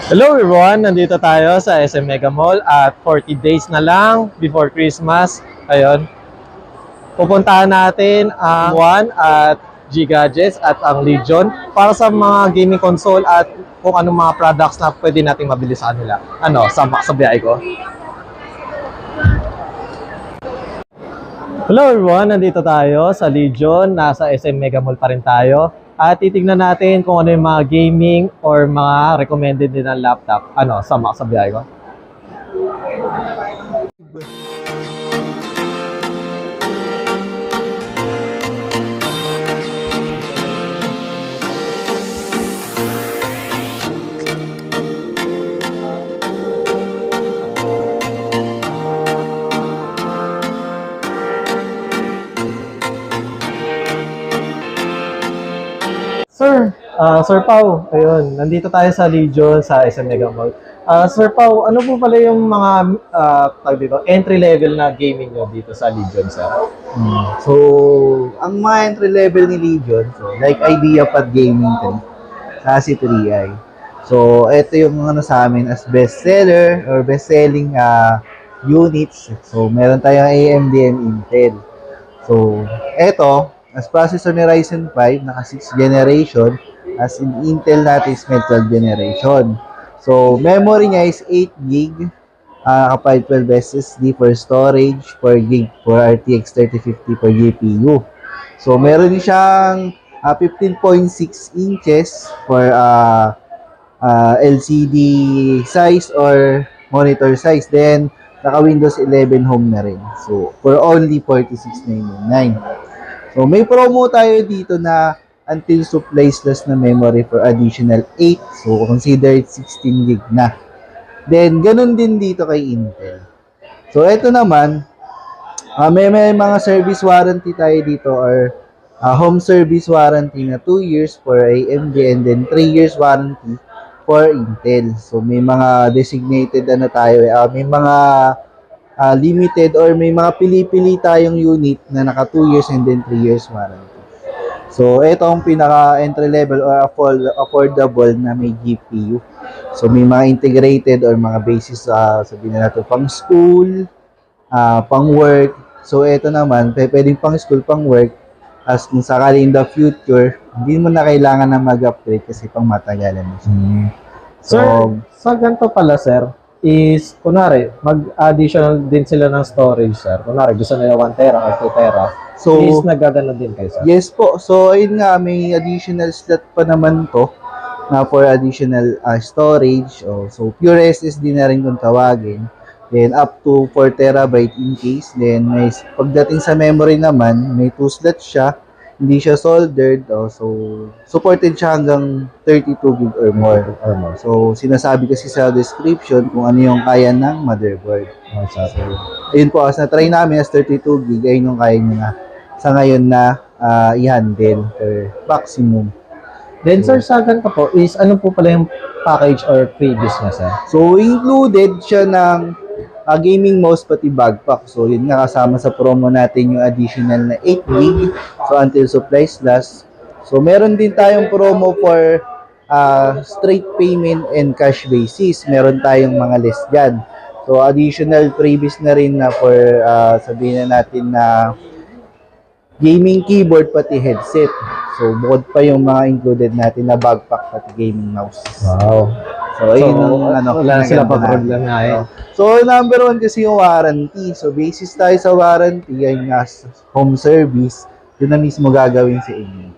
Hello everyone! Nandito tayo sa SM Mega Mall at 40 days na lang before Christmas. Ayun, pupuntahan natin ang One at G Gadgets at ang Legion para sa mga gaming console at kung anong mga products na pwede nating mabili sa kanila. Ano, sama sa biyahe ko. Hello everyone! Nandito tayo sa Legion. Nasa SM Mega Mall pa rin tayo. At titignan natin kung ano yung mga gaming or mga recommended din ng laptop. Ano, sama sa biyahe ko. Sir Pau, ayun, nandito tayo sa Legion sa SM Mega Mall. Sir Pau, ano po pala yung mga tawag dito, entry level na gaming nyo dito sa Legion, sir? So, ang mga entry level ni Legion, so, like IdeaPad Gaming 3, sa C3i. So, ito yung ano sa amin as bestseller or best-selling units. So, meron tayong AMD and Intel. So, ito, as processor ni Ryzen 5, naka 6th generation, as in Intel natin is 12th generation. So, memory niya is 8 GB, kapag 12 SSD for storage, 4 GB for RTX 3050 for GPU. So, meron din siyang 15.6 inches for LCD size or monitor size. Then, naka Windows 11 Home na rin. So, for only 4699. So, may promo tayo dito na until supplies last na memory for additional 8. So, consider it 16 GB na. Then, ganun din dito kay Intel. So, ito naman, may mga service warranty tayo dito or home service warranty na 2 years for AMD and then 3 years warranty for Intel. So, may mga designated ano tayo, may mga limited or may mga pili-pili tayong unit na naka 2 years and then 3 years warranty. So, ito ang pinaka-entry level or affordable na may GPU. So, may mga integrated or mga basis, sabihin na natin, pang school, pang work. So, ito naman, pwedeng pang school, pang work. As kung sakali in the future, hindi mo na kailangan na mag-upgrade kasi pang matagalan mo siya. So, sir, sa ganito pala, sir, is, kunwari, mag-additional din sila ng storage, sir. Kunwari, gusto nila 1 tera or 2 tera. So, is nagagano din kayo, sir? Yes po. So, ayun nga, may additional slot pa naman to na for additional storage. So, pure SSD na rin kung tawagin. Then, up to 4 terabyte in case. Then, may, pagdating sa memory naman, may 2 slots siya. Hindi siya soldered. So, supported siya hanggang 32 GB or more. So, sinasabi kasi sa description kung ano yung kaya ng motherboard. So, ayun po, as na-try namin as 32 GB, ayun yung kaya nyo na sa ngayon na i-handle or maximum. Then, sir, sa ganito po, is ano po pala yung package or previous na, sir? So, included siya ng gaming mouse pati backpack. So, yun nga kasama sa promo natin yung additional na 8 GB. So, until supplies last. So, meron din tayong promo for straight payment and cash basis. Meron tayong mga list dyan. So, additional previous na rin na for sabihin na natin na gaming keyboard pati headset. So, bukod pa yung mga included natin na backpack pati gaming mouse. Wow. So, ayun ang wala sila pa problem nga eh. So, number 1 kasi yung warranty. So, basis tayo sa warranty, ay nga home service, yun na mismo gagawin sa inyo.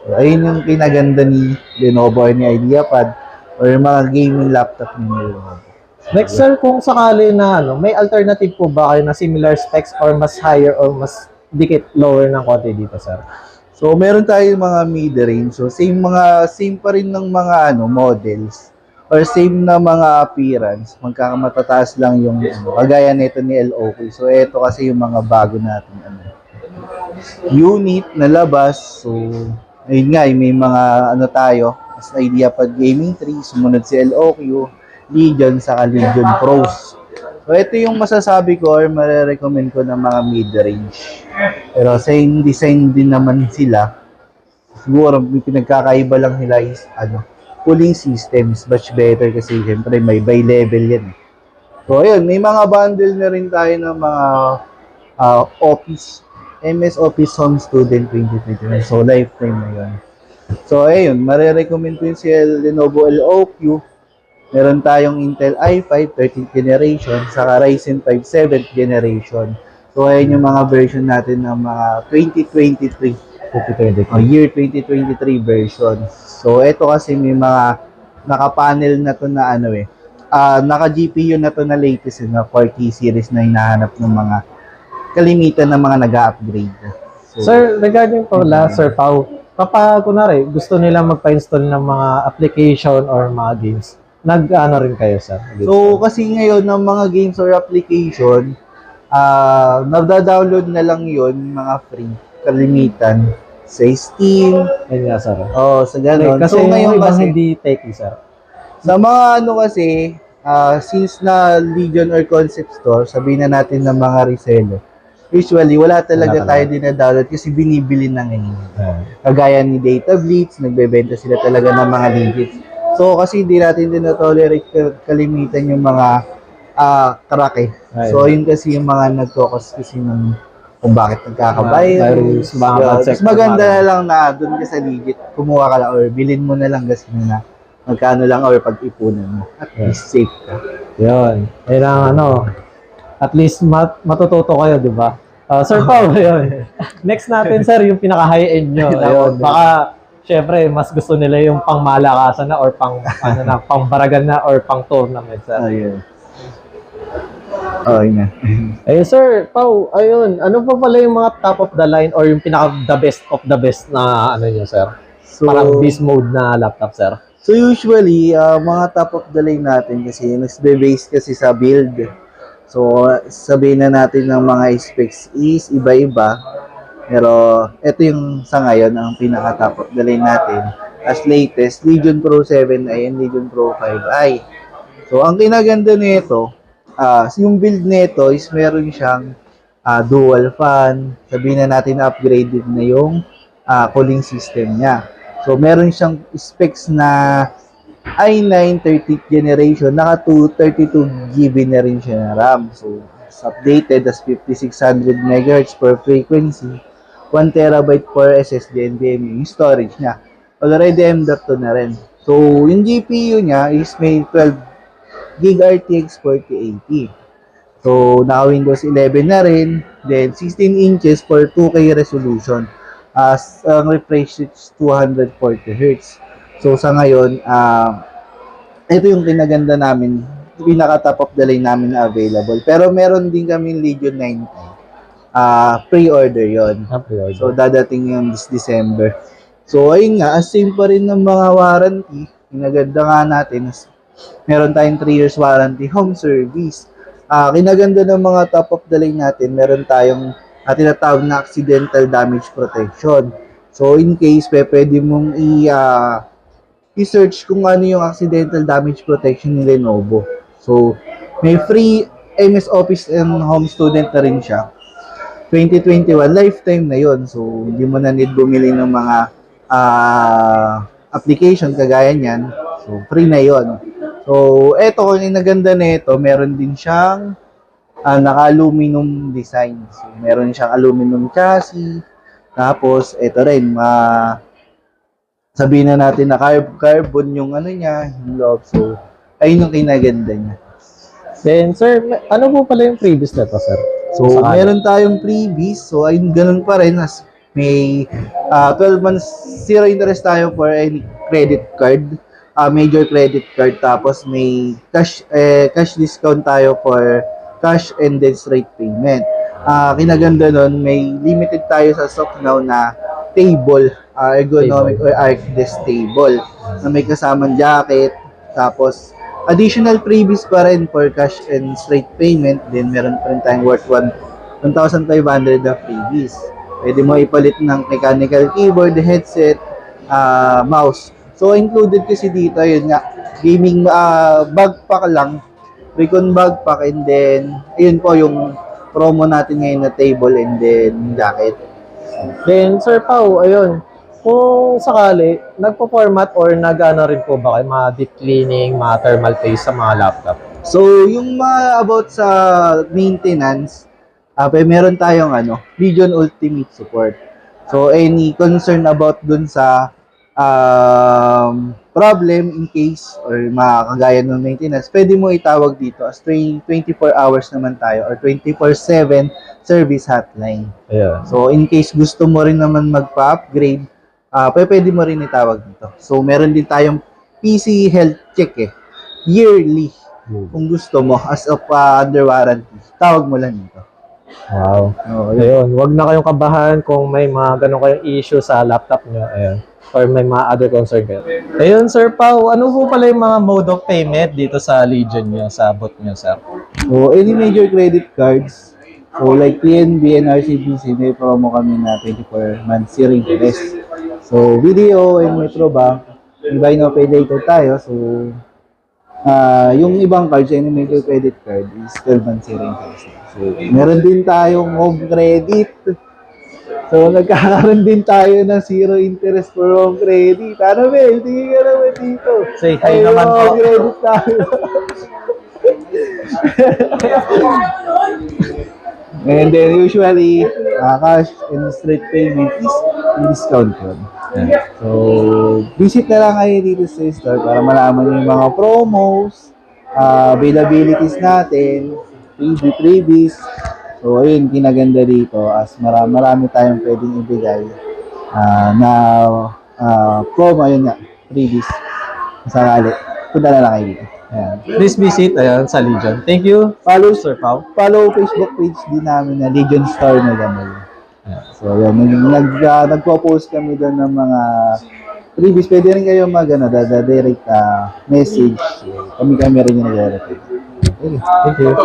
So, ayun yung kinaganda ni Lenovo or ni IdeaPad or mga gaming laptop ni Lenovo. Next, sir, kung sakali na may alternative po ba kayo na similar specs or mas higher or mas dikit lower ng konti dito, sir? So, meron tayong mga mid-range. So, same pa rin ng mga models or same na mga appearance. Magkamatataas lang yung kagaya nito ni LOK. So, ito kasi yung mga bago natin unit na labas. So, ayun nga, may mga tayo. As IdeaPad Gaming 3, sumunod si LOQ, Legion, saka Legion Pros. So, ito yung masasabi ko or marirecommend ko ng mga mid-range. Pero same design din naman sila. Siguro, may pinagkakaiba lang nila is, cooling system is much better kasi syempre may by level yan. So ayun, may mga bundle na rin tayo ng mga Office, MS Office Home Student 2021. So lifetime na yun. So ayun, marirecommend ko yung si Lenovo LOQ. Meron tayong Intel i5 13th generation, saka Ryzen 5 7th generation. So ayun yung mga version natin ng mga 2023. Year 2023 version. So ito kasi may mga naka-panel na to na naka-GPU na to na latest na 4K series na hinahanap ng mga kalimitan ng mga nag-upgrade. So, Sir, regarding po Sir Pao, kapag kunwari gusto nila magpa-install ng mga application or mga games, nag-ano rin kayo, sir? so kasi ngayon ng mga games or application, nagda-download na lang yon mga free, kalimitan sa Steam. Ayun nga, sir. Sa ganun. Kasi So ngayon ibang kasi, hindi techy, sir. sa mga kasi, since na Legion or Concept Store, sabihin na natin ng mga reseller, usually wala talaga tayo dina-download kasi binibili na ngayon. Kagaya ni Data Blitz, nagbebenta sila talaga ng mga legits. So kasi hindi natin din-tolerate kalimitan yung mga crack eh. So yun kasi yung mga nagkokos kasi ng kung bakit nagkakavirus. Mas maganda na lang na doon ka sa legit, kumuha ka lang or bilhin mo na lang kasi na magkano lang or pag-ipunan mo. At least safe ka. Yun. Ayun ang at least matututo kayo, di ba? Sir Pao, yun. Next natin, sir, yung pinaka-high-end nyo. Ayun. Baka, syempre, mas gusto nila yung pang-malakasan na or pang-baragan na or pang-tournament, sir. Ayun. Ayun na. Ayun, sir, Pao, ayun. Ano pa pala yung mga top of the line or yung pinaka-the best of the best na nyo, sir? So, parang beast mode na laptop, sir. So usually, mga top of the line natin kasi nagbe-base kasi sa build. So sabihin na natin ng mga specs is iba-iba. Pero ito yung sa ngayon ang pinaka top of the line natin. As latest, Legion Pro 7i and Legion Pro 5i. So ang kinaganda nito, yung build nito is meron siyang dual fan. Sabihin na natin upgraded na yung cooling system niya. So meron siyang specs na i9 30th generation, naka 232 GB na rin siya na RAM. So it's updated as 5600 MHz per frequency, 1 TB per SSD NVMe yung storage niya. Already M.2 na rin. So yung GPU niya is may 12 GB RTX 4080. So naka Windows 11 na rin, then 16 inches for 2K resolution. Ang refresh rate is 240 Hz. So sa ngayon, ito yung kinaganda namin, pinaka top of the line namin na available. Pero meron din kaming Legion 9. Pre-order yon. So dadating yung this December. So ayun nga, as same pa rin ng mga warranty, kinaganda nga natin, meron tayong 3 years warranty, home service. Kinaganda ng mga top of the line natin, meron tayong tinatawag na accidental damage protection. So in case pwede mong i-search kung ano yung accidental damage protection ni Lenovo. So may free MS Office and Home Student na rin siya. 2021 lifetime na yon. So hindi mo na need bumili ng mga application kagaya niyan. So free na yon. So eto kung inaganda nito, meron din siyang naka-aluminum design. So meron siyang aluminum chassis. Tapos ito rin sabihin na natin na carbon yung niya, yung loob. So ayun yung kinaganda niya. Then sir, ano po pala yung previous nito, sir? So meron tayong freebies. So ayun, ganun pa rin as may 12 months zero interest tayo for any credit card, major credit card, tapos may cash discount tayo for cash and then straight payment. Kinaganda nun, may limited tayo sa stock now na table, ergonomic or arc desk table na may kasamang jacket, tapos additional freebies pa rin for cash and straight payment. Then meron pa rin tayong worth 1,500 na freebies. Pwede mo ipalit ng mechanical keyboard, headset, mouse. So included kasi dito, yun nga, gaming backpack lang, Recon backpack, and then ayun po yung promo natin ngayon na table and then jacket. Then Sir Pao, ayun, Kung sakali, nagpo-format or nag-ano rin po ba kayo, mga deep cleaning, mga thermal paste sa mga laptop? So, yung mga about sa maintenance, meron tayong Legion Ultimate Support. So, any concern about dun sa problem in case or makakagaya ng maintenance, pwede mo itawag dito as 24 hours naman tayo or 24/7 service hotline. Ayan. So, in case gusto mo rin naman magpa-upgrade, pwede mo rin itawag dito. So, meron din tayong PC health check yearly. Kung gusto mo, as of under warranty, tawag mo lang dito. Wow. Oo, Ayun, wag na kayong kabahan kung may mga ganun kayong issue sa laptop nyo. Ayun. Or may mga other concern kayo. Ayun, Sir Pao, ano po pala yung mga mode of payment dito sa Legion nyo, sa bot nyo, sir? So, any major credit cards, so like PNB and RCBC, may promo kami na 24 months zero interest. So, BDO and Metrobank, may buy now pay later tayo. So, yung ibang cards, any major credit card is 12 months zero interest. So, meron din tayong home credit. So, nagkakaroon din tayo ng zero interest for home credit. Ano ba? Hindi ka naman dito. Say hi naman po. Home credit tayo. And then usually, cash and straight payment is discount yun. So, visit na lang kayo dito sa store para malaman nyo yung mga promos, availabilities natin, freebies. So, ayun, kinaganda dito as marami tayong pwedeng ibigay na promo, ayun nga, freebies. Sakali, punta na lang kayo dito. Ayan. Please visit ayan, sa Legion. Thank you, Sir Pao. Follow Facebook page din namin na Legion Store na gano'n. So, yan. Nagpo-post kami doon ng mga freebies. Pwede rin kayo direct message. Kami rin yung nag-reply. Okay. Thank you.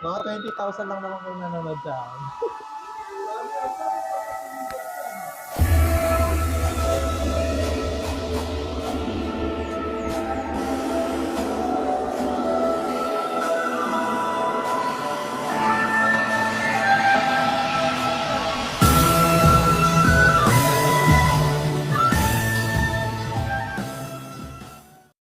Mga 20,000 lang naman kayo nanonood dyan.